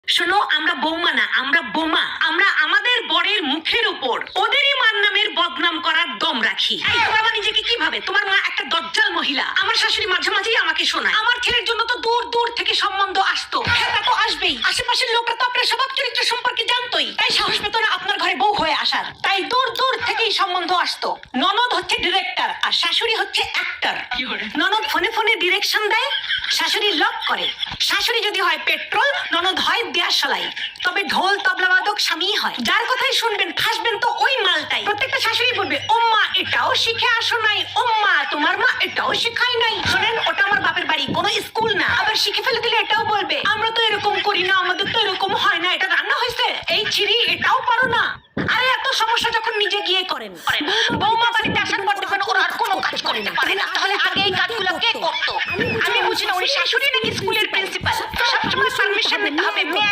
শোনো, আমরা বৌমা না, আমরা বোমা। আমরা আমাদের বরের মুখের উপর ওদেরই মার নামের বদনাম করার দম রাখি। এই বাবা, নিজেকে কি ভাবে? তোমার মা একটা দজ্জাল মহিলা। আমার শাশুড়ি মাঝে মাঝেই আমাকে শোনায় আমার ছেলের জন্য তো দূর দূর থেকে সম্বন্ধ আসতো। হ্যাঁ, তা তো আসবেই। আশেপাশের লোকরা তো আপনার স্বভাব চরিত্র সম্পর্কে জানতোই, তাই সাহস পেত না আপনার ঘরে বউ হয়ে আসার। তাই দূর দূর থেকেই সম্বন্ধ আসতো। ননদ হচ্ছে ডিরেক্টর আর শাশুড়ি হচ্ছে অ্যাক্টর। ননদ ফোনে ফোনে ডিরেকশন দেয়, শাশুড়ি লক করে। শাশুড়ি যদি হয় পেট্রোল, ননদ হয় দেয়াশালাই। তবে ঢোল তবলাবাদক স্বামী হয়। যার কথাই শুনবেন ফাঁসবেন তো ওই মালটাই। প্রত্যেকটা শাশুড়ি বলবে, ও মা এটাও শিখে আসো নাই, ও মা তোমার মা এটাও শিখাই নাই। শোনেন, ওটা আমার বাপের বাড়ি, কোনো স্কুল না। আবার শিখে ফেলে দিলে এটাও বলবে, আমরা তো এরকম করি না, আমাদের তো এরকম হয় না, এটা রান্না হয়েছে, এই ছিরি এটাও পারো না। আরে এত সমস্যা যখন নিজে গিয়ে করেন। বৌমা বাড়িতে আসার পর দেখবেন ওরা আর কোনো কাজ করতে পারে না। তাহলে আগে এই কাজগুলো কে করতো? আমি বুঝি না, উনি শাশুড়ি নাকি স্কুলের প্রিন্সিপাল? সবসময় পারমিশন নিতে হবে।